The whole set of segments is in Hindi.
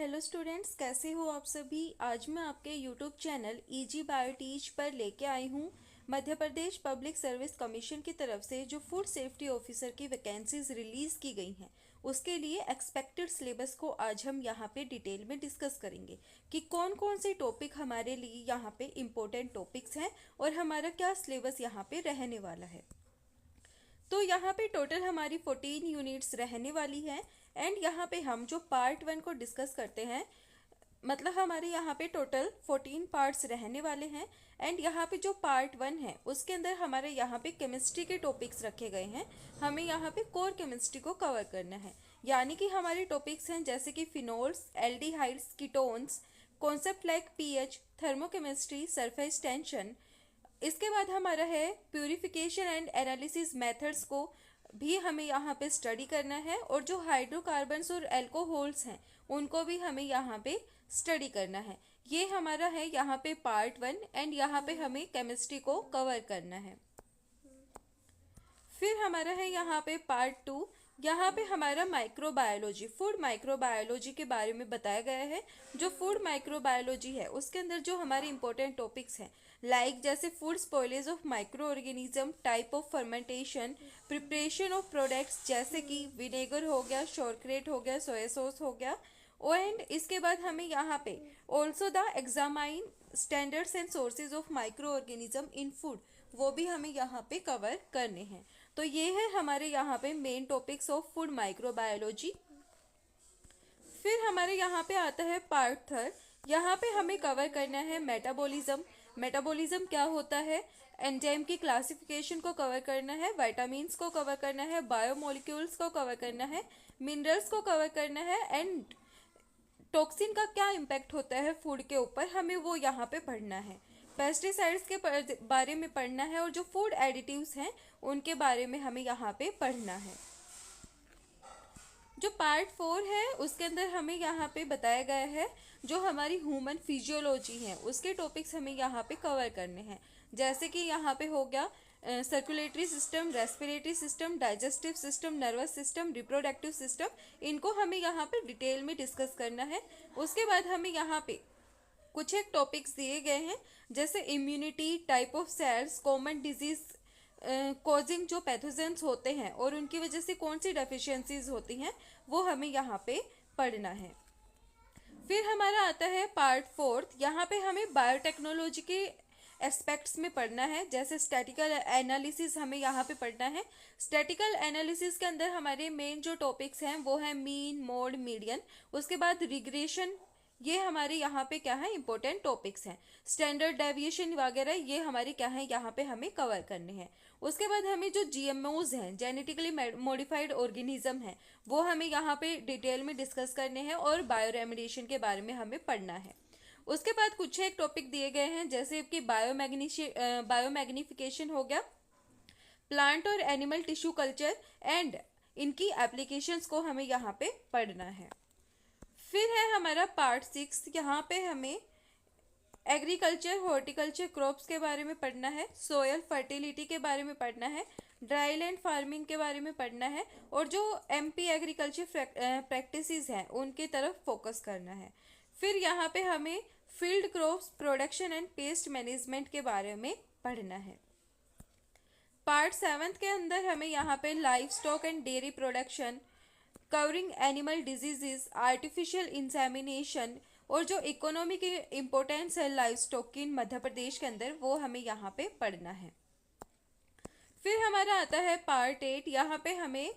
हेलो स्टूडेंट्स, कैसे हो आप सभी। आज मैं आपके YouTube channel easy bio teach पर लेके आई हूँ Madhya Pradesh public service commission की तरफ से जो फूड सेफ्टी ऑफिसर की वैकेंसीज रिलीज़ की गई हैं उसके लिए एक्सपेक्टेड सिलेबस को आज हम यहाँ पे डिटेल में डिस्कस करेंगे कि कौन कौन से टॉपिक हमारे लिए यहाँ पे इम्पोर्टेंट टॉपिक्स हैं और हमारा क्या सिलेबस यहाँ पे रहने वाला है। तो यहाँ पे टोटल हमारी 14 यूनिट्स रहने वाली हैं एंड यहाँ पे हम जो पार्ट 1 को डिस्कस करते हैं, मतलब हमारे यहाँ पे टोटल 14 पार्ट्स रहने वाले हैं एंड यहाँ पे जो पार्ट 1 है उसके अंदर हमारे यहाँ पे केमिस्ट्री के टॉपिक्स रखे गए हैं। हमें यहाँ पे कोर केमिस्ट्री को कवर करना है, यानी कि हमारे टॉपिक्स हैं जैसे कि phenols, aldehydes, ketones, concept like pH, thermochemistry, surface tension. इसके बाद हमारा है प्यूरिफिकेशन एंड एनालिसिस मेथड्स को भी हमें यहाँ पे स्टडी करना है और जो हाइड्रोकार्बन्स और अल्कोहल्स हैं उनको भी हमें यहाँ पे स्टडी करना है। ये हमारा है यहाँ पे पार्ट 1 एंड यहाँ पे हमें केमिस्ट्री को कवर करना है। फिर हमारा है यहाँ पे पार्ट 2, यहाँ पे हमारा माइक्रोबायोलॉजी, फूड माइक्रोबायोलॉजी के बारे में बताया गया है। जो फूड माइक्रोबायोलॉजी है उसके अंदर जो हमारे इंपॉर्टेंट टॉपिक्स हैं लाइक जैसे food spoilage of micro organism, type of fermentation, preparation of products जैसे कि विनेगर हो गया, शॉर्करेट हो गया, सोया सॉस हो गया। एंड इसके बाद हमें यहाँ पे also the examine standards and sources of micro organism in food, वो भी हमें यहाँ पे कवर करने हैं। तो ये है हमारे यहाँ पे main topics of food microbiology. फिर हमारे यहाँ पे आता है पार्ट 3, यहाँ पे हमें कवर करना है मेटाबॉलिज्म। मेटाबॉलिज्म क्या होता है, एंजाइम की क्लासिफिकेशन को कवर करना है, विटामिन्स को कवर करना है, बायोमोलिक्यूल्स को कवर करना है, मिनरल्स को कवर करना है एंड टॉक्सिन का क्या इम्पैक्ट होता है फूड के ऊपर, हमें वो यहाँ पे पढ़ना है। पेस्टिसाइड्स के बारे में पढ़ना है और जो फूड एडिटिव्स हैं उनके बारे में हमें यहाँ पे पढ़ना है। जो पार्ट 4 है उसके अंदर हमें यहाँ पे बताया गया है जो हमारी ह्यूमन फिजियोलॉजी है उसके टॉपिक्स हमें यहाँ पे कवर करने हैं। जैसे कि यहाँ पे हो गया circulatory system, respiratory system, digestive system, nervous system, reproductive system, इनको हमें यहाँ पे डिटेल में डिस्कस करना है। उसके बाद हमें यहाँ पे कुछ एक टॉपिक्स दिए गए हैं जैसे immunity, type of cells, common disease causing जो पैथोजेंस होते हैं और उनकी वजह से कौन सी डेफिशिएंसीज होती हैं वो हमें यहाँ पे पढ़ना है। फिर हमारा आता है पार्ट 4, यहाँ पे हमें बायोटेक्नोलॉजी के एस्पेक्ट्स में पढ़ना है। जैसे स्टैटिकल एनालिसिस हमें यहाँ पे पढ़ना है। स्टैटिकल एनालिसिस के अंदर हमारे मेन जो टॉपिक्स हैं वो है मीन, मोड, मीडियन। उसके बाद रिग्रेशन, ये हमारे यहाँ पे क्या है इंपॉर्टेंट टॉपिक्स हैं। स्टैंडर्ड डेविएशन वगैरह ये हमारे क्या है यहाँ पे हमें कवर करने हैं। उसके बाद हमें जो जीएमओज हैं, जेनेटिकली मॉडिफाइड ऑर्गेनिज्म हैं, वो हमें यहाँ पे डिटेल में डिस्कस करने हैं और बायोरेमिडिएशन के बारे में हमें पढ़ना है। उसके बाद कुछ एक टॉपिक दिए गए हैं जैसे कि बायोमैग्निफिकेशन हो गया, प्लांट और एनिमल टिश्यू कल्चर एंड इनकी एप्लीकेशंस को हमें यहाँ पे पढ़ना है। फिर है हमारा पार्ट 6, यहाँ पे हमें एग्रीकल्चर, हॉर्टिकल्चर, क्रॉप्स के बारे में पढ़ना है, सोयल फर्टिलिटी के बारे में पढ़ना है, ड्राई लैंड फार्मिंग के बारे में पढ़ना है और जो एमपी एग्रीकल्चर प्रैक्टिसेस हैं उनकी तरफ फोकस करना है। फिर यहाँ पे हमें field crops production and pest management के बारे में पढ़ना है। पार्ट 7 के अंदर हमें यहाँ पे live stock and dairy production, covering animal diseases, artificial insemination और जो इकोनॉमी की इम्पोर्टेंस है लाइव स्टॉक की मध्य प्रदेश के अंदर वो हमें यहाँ पे पढ़ना है। फिर हमारा आता है पार्ट 8, यहाँ पे हमें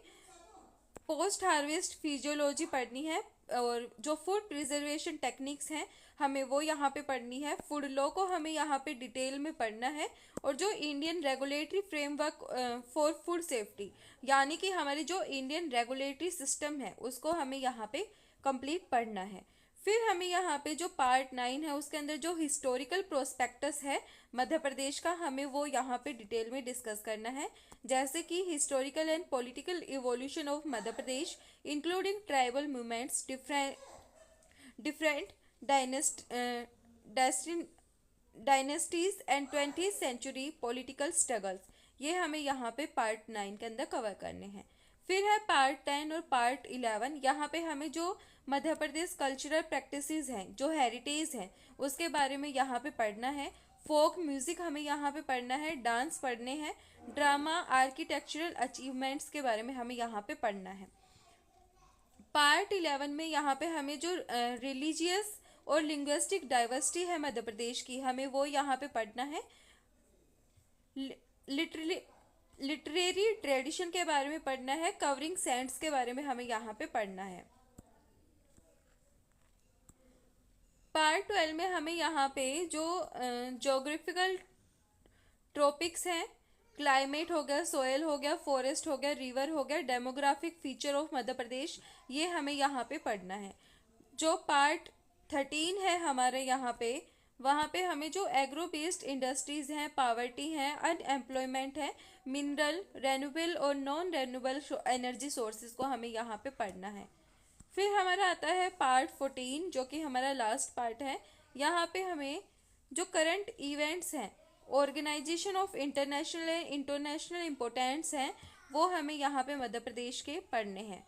पोस्ट हार्वेस्ट फिजियोलॉजी पढ़नी है और जो फूड प्रिजर्वेशन टेक्निक्स हैं हमें वो यहाँ पे पढ़नी है। फूड लॉ को हमें यहाँ पे डिटेल में पढ़ना है और जो Indian regulatory framework for food safety, यानी कि हमारी जो इंडियन रेगुलेटरी सिस्टम है उसको हमें यहाँ पे कंप्लीट पढ़ना है। फिर हमें यहाँ पे जो पार्ट 9 है उसके अंदर जो हिस्टोरिकल प्रोस्पेक्टस है मध्य प्रदेश का, हमें वो यहाँ पे डिटेल में डिस्कस करना है। जैसे कि historical and political evolution of Madhya Pradesh including tribal movements, different dynasties and 20th century political struggles, ये हमें यहाँ पे पार्ट 9 के अंदर कवर करने हैं। फिर है पार्ट 10 और पार्ट 11। यहाँ पे हमें जो मध्य प्रदेश कल्चरल प्रैक्टिसेस हैं, जो हेरिटेज हैं, उसके बारे में यहाँ पे पढ़ना है। फोक म्यूजिक हमें यहाँ पे पढ़ना है, डांस पढ़ने हैं, ड्रामा, आर्किटेक्चरल अचीवमेंट्स के बारे में हमें यहाँ पे पढ़ना है। पार्ट 11 में यहाँ पे हमें जो रिलीजियस और लिंग्विस्टिक डाइवर्सिटी है मध्य प्रदेश की, हमें वो यहाँ पे पढ़ना है। लिटरली लिटरेरी ट्रेडिशन के बारे में पढ़ना है, कवरिंग सेंट्स के बारे में हमें यहाँ पे पढ़ना है। पार्ट 12 में हमें यहाँ पे जो जोग्राफिकल ट्रॉपिक्स हैं, क्लाइमेट हो गया, सोयल हो गया, फॉरेस्ट हो गया, रिवर हो गया, डेमोग्राफिक फीचर ऑफ मध्य प्रदेश, ये हमें यहाँ पे पढ़ना है। जो पार्ट 13 है हमारे यहाँ पे, वहाँ पे हमें जो एग्रो बेस्ड इंडस्ट्रीज हैं, पावर्टी हैं, अनएम्प्लॉयमेंट है, मिनरल, रेन्यूएबल और नॉन रेन्यूएबल एनर्जी सोर्सेज को हमें यहाँ पे पढ़ना है। फिर हमारा आता है पार्ट 14, जो कि हमारा लास्ट पार्ट है। यहाँ पे हमें जो करंट इवेंट्स हैं, organisation of international and international importance हैं, वो हमें यहाँ पे मध्य प्रदेश के पढ़ने हैं।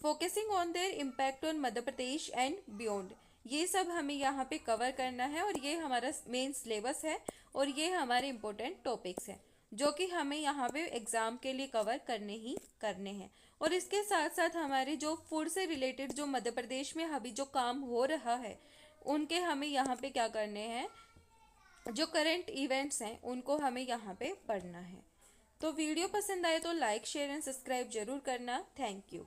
Focusing on their impact on Madhya Pradesh and beyond, ये सब हमें यहाँ पे कवर करना है और ये हमारा मेन सिलेबस है और ये हमारे इम्पोर्टेंट टॉपिक्स हैं जो कि हमें यहाँ पे एग्ज़ाम के लिए कवर करने ही करने हैं। और इसके साथ साथ हमारे जो फूड से रिलेटेड जो मध्य प्रदेश में अभी जो काम हो रहा है, उनके हमें यहाँ पे क्या करने हैं, जो करंट इवेंट्स हैं उनको हमें यहाँ पे पढ़ना है। तो वीडियो पसंद आए तो लाइक, शेयर एंड सब्सक्राइब जरूर करना। Thank you.